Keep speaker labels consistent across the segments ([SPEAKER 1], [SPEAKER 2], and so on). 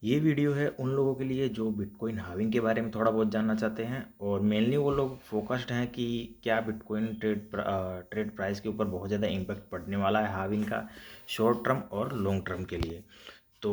[SPEAKER 1] ये वीडियो है उन लोगों के लिए जो बिटकॉइन हार्विंग के बारे में थोड़ा बहुत जानना चाहते हैं और मेनली वो लोग फोकस्ड हैं कि क्या बिटकॉइन ट्रेड प्राइस के ऊपर बहुत ज़्यादा इम्पैक्ट पड़ने वाला है हार्विंग का शॉर्ट टर्म और लॉन्ग टर्म के लिए। तो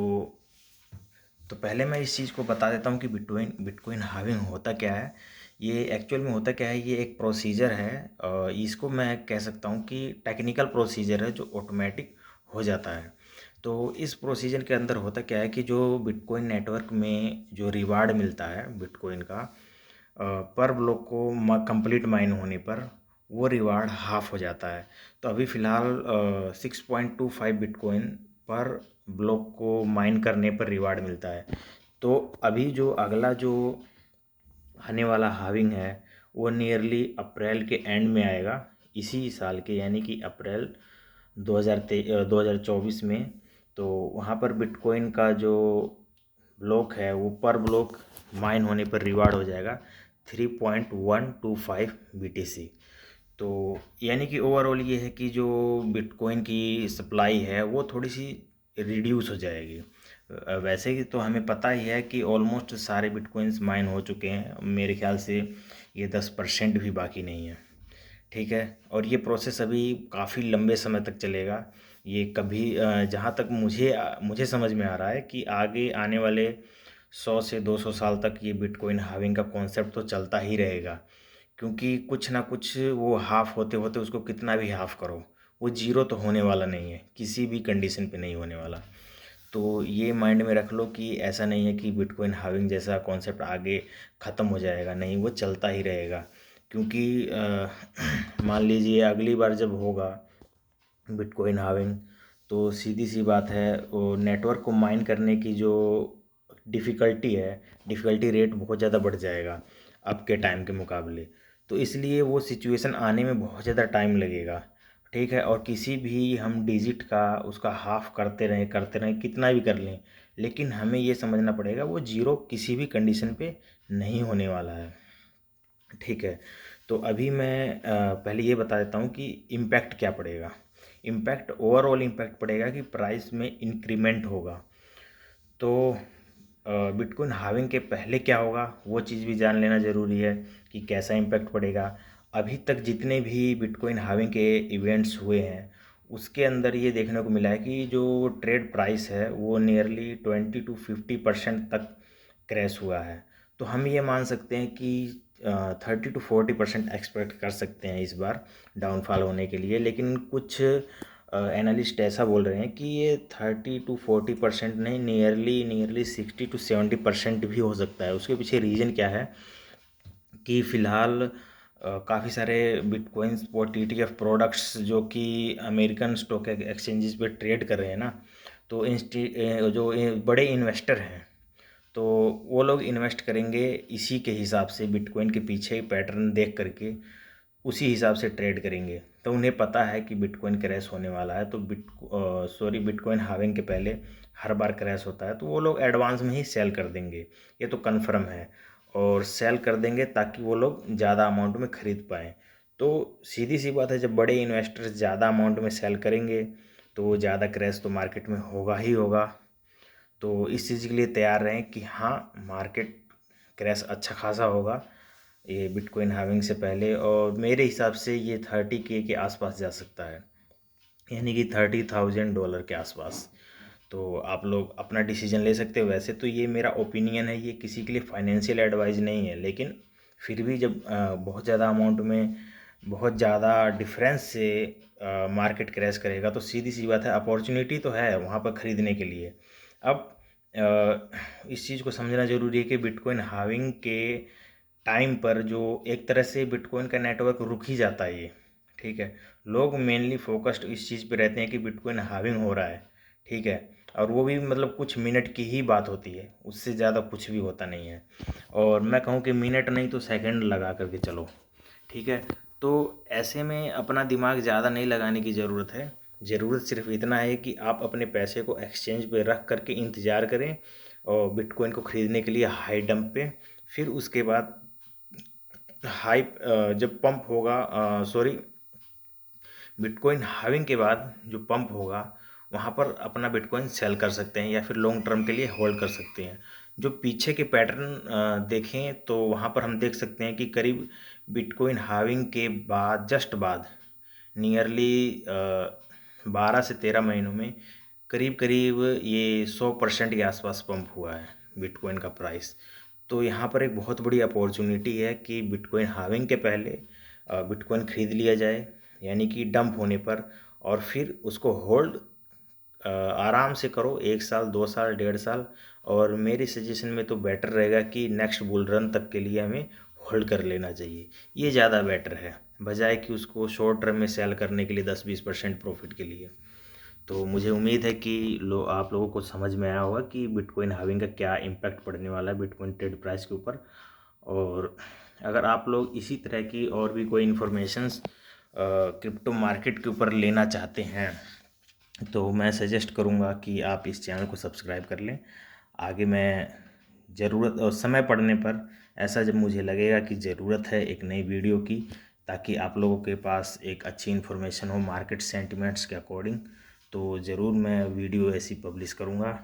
[SPEAKER 1] तो पहले मैं इस चीज़ को बता देता हूँ कि बिटकॉइन बिटकॉइन हार्विंग होता क्या है। ये एक्चुअल में होता क्या है, ये एक प्रोसीजर है। इसको मैं कह सकता हूँ कि टेक्निकल प्रोसीजर है जो ऑटोमेटिक हो जाता है। तो इस प्रोसीजर के अंदर होता क्या है कि जो बिटकॉइन नेटवर्क में जो रिवार्ड मिलता है बिटकॉइन का पर ब्लॉक को कंप्लीट माइन होने पर वो रिवार्ड हाफ हो जाता है। तो अभी फ़िलहाल 6.25 बिटकॉइन पर ब्लॉक को माइन करने पर रिवार्ड मिलता है। तो अभी जो अगला जो आने वाला हार्विंग है वो नियरली अप्रैल के एंड में आएगा, इसी साल के, यानी कि अप्रैल 2024 में। तो वहाँ पर बिटकॉइन का जो ब्लॉक है वो पर ब्लॉक माइन होने पर रिवार्ड हो जाएगा 3.125 BTC। तो यानी कि ओवरऑल ये है कि जो बिटकॉइन की सप्लाई है वो थोड़ी सी रिड्यूस हो जाएगी। वैसे ही तो हमें पता ही है कि ऑलमोस्ट सारे बिटकॉइंस माइन हो चुके हैं, मेरे ख्याल से ये 10% भी बाकी नहीं है। ठीक है, और ये प्रोसेस अभी काफ़ी लंबे समय तक चलेगा। ये कभी जहाँ तक मुझे समझ में आ रहा है कि आगे आने वाले 100 से 200 साल तक ये बिटकॉइन हार्विंग का कॉन्सेप्ट तो चलता ही रहेगा। क्योंकि कुछ ना कुछ वो हाफ होते होते उसको कितना भी हाफ करो, वो जीरो तो होने वाला नहीं है, किसी भी कंडीशन पे नहीं होने वाला। तो ये माइंड में रख लो कि ऐसा नहीं है कि बिटकॉइन हार्विंग जैसा कॉन्सेप्ट आगे ख़त्म हो जाएगा, नहीं, वो चलता ही रहेगा। क्योंकि मान लीजिए अगली बार जब होगा बिटकॉइन हार्विंग, तो सीधी सी बात है वो नेटवर्क को माइन करने की जो डिफ़िकल्टी रेट बहुत ज़्यादा बढ़ जाएगा अब के टाइम के मुकाबले। तो इसलिए वो सिचुएशन आने में बहुत ज़्यादा टाइम लगेगा। ठीक है, और किसी भी हम डिजिट का उसका हाफ करते रहें कितना भी कर लें, लेकिन हमें ये समझना पड़ेगा वो जीरो किसी भी कंडीशन पे नहीं होने वाला है। ठीक है, तो अभी मैं पहले ये बता देता हूँ कि इम्पैक्ट क्या पड़ेगा। इम्पैक्ट ओवरऑल इम्पैक्ट पड़ेगा कि प्राइस में इंक्रीमेंट होगा। तो बिटकॉइन हार्विंग के पहले क्या होगा वो चीज़ भी जान लेना ज़रूरी है कि कैसा इम्पैक्ट पड़ेगा। अभी तक जितने भी बिटकॉइन हार्विंग के इवेंट्स हुए हैं उसके अंदर ये देखने को मिला है कि जो ट्रेड प्राइस है वो नियरली 20 to 50% तक क्रैश हुआ है। तो हम ये मान सकते हैं कि 30 to 40% एक्सपेक्ट कर सकते हैं इस बार डाउनफॉल होने के लिए। लेकिन कुछ एनालिस्ट ऐसा बोल रहे हैं कि ये 30 to 40% नहीं, नियरली 60 to 70% भी हो सकता है। उसके पीछे रीज़न क्या है कि फ़िलहाल काफ़ी सारे बिटकॉइंस और TTF प्रोडक्ट्स जो कि अमेरिकन स्टॉक एक्सचेंजेस पे ट्रेड कर रहे हैं ना, तो बड़े इन्वेस्टर हैं, तो वो लोग इन्वेस्ट करेंगे इसी के हिसाब से, बिटकॉइन के पीछे पैटर्न देख करके उसी हिसाब से ट्रेड करेंगे। तो उन्हें पता है कि बिटकॉइन क्रैश होने वाला है, तो बिटकॉइन हार्विंग के पहले हर बार क्रैश होता है, तो वो लोग एडवांस में ही सेल कर देंगे, ये तो कन्फर्म है। और सेल कर देंगे ताकि वो लोग ज़्यादा अमाउंट में ख़रीद पाएँ। तो सीधी सी बात है, जब बड़े इन्वेस्टर्स ज़्यादा अमाउंट में सेल करेंगे तो ज़्यादा क्रैश तो मार्केट में होगा ही होगा। तो इस चीज़ के लिए तैयार रहें कि हाँ, मार्केट क्रैश अच्छा खासा होगा ये बिटकॉइन हार्विंग से पहले। और मेरे हिसाब से ये 30K के आसपास जा सकता है, यानी कि $30,000 के आसपास। तो आप लोग अपना डिसीजन ले सकते हो। वैसे तो ये मेरा ओपिनियन है, ये किसी के लिए फाइनेंशियल एडवाइस नहीं है, लेकिन फिर भी जब बहुत ज़्यादा अमाउंट में बहुत ज़्यादा डिफरेंस से मार्केट क्रैश करेगा तो सीधी सी बात है, अपॉर्चुनिटी तो है वहाँ पर ख़रीदने के लिए। अब इस चीज़ को समझना ज़रूरी है कि बिटकॉइन हार्विंग के टाइम पर जो एक तरह से बिटकॉइन का नेटवर्क रुक ही जाता है ये। ठीक है, लोग मेनली फोकस्ड इस चीज़ पे रहते हैं कि बिटकॉइन हार्विंग हो रहा है। ठीक है, और वो भी मतलब कुछ मिनट की ही बात होती है, उससे ज़्यादा कुछ भी होता नहीं है। और मैं कहूँ कि मिनट नहीं तो सेकंड लगा करके चलो। ठीक है, तो ऐसे में अपना दिमाग ज़्यादा नहीं लगाने की ज़रूरत है। ज़रूरत सिर्फ इतना है कि आप अपने पैसे को एक्सचेंज पे रख करके इंतज़ार करें और बिटकॉइन को ख़रीदने के लिए हाई डंप पे। फिर उसके बाद जब पंप होगा, बिटकॉइन हार्विंग के बाद जो पंप होगा वहाँ पर अपना बिटकॉइन सेल कर सकते हैं या फिर लॉन्ग टर्म के लिए होल्ड कर सकते हैं। जो पीछे के पैटर्न देखें तो वहाँ पर हम देख सकते हैं कि करीब बिटकॉइन हार्विंग के बाद जस्ट बाद नियरली 12 से 13 महीनों में करीब करीब ये 100% के आसपास पंप हुआ है बिटकॉइन का प्राइस। तो यहाँ पर एक बहुत बड़ी अपॉर्चुनिटी है कि बिटकॉइन हार्विंग के पहले बिटकॉइन खरीद लिया जाए, यानी कि डंप होने पर, और फिर उसको होल्ड आराम से करो, 1 साल 2 साल 1.5 साल। और मेरी सजेशन में तो बेटर रहेगा कि नेक्स्ट बुल रन तक के लिए हमें होल्ड कर लेना चाहिए, ये ज़्यादा बेटर है बजाय कि उसको शॉर्ट टर्म में सेल करने के लिए 10-20% प्रॉफिट के लिए। तो मुझे उम्मीद है कि आप लोगों को समझ में आया होगा कि बिटकॉइन हार्विंग का क्या इम्पैक्ट पड़ने वाला है बिटकॉइन ट्रेड प्राइस के ऊपर। और अगर आप लोग इसी तरह की और भी कोई इन्फॉर्मेशंस क्रिप्टो मार्केट के ऊपर लेना चाहते हैं तो मैं सजेस्ट करूंगा कि आप इस चैनल को सब्सक्राइब कर लें। आगे मैं ज़रूरत और समय पड़ने पर, ऐसा जब मुझे लगेगा कि ज़रूरत है एक नई वीडियो की, ताकि आप लोगों के पास एक अच्छी इन्फॉर्मेशन हो मार्केट सेंटिमेंट्स के अकॉर्डिंग, तो ज़रूर मैं वीडियो ऐसी पब्लिश करूँगा।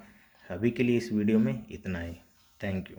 [SPEAKER 1] अभी के लिए इस वीडियो में इतना ही। Thank you.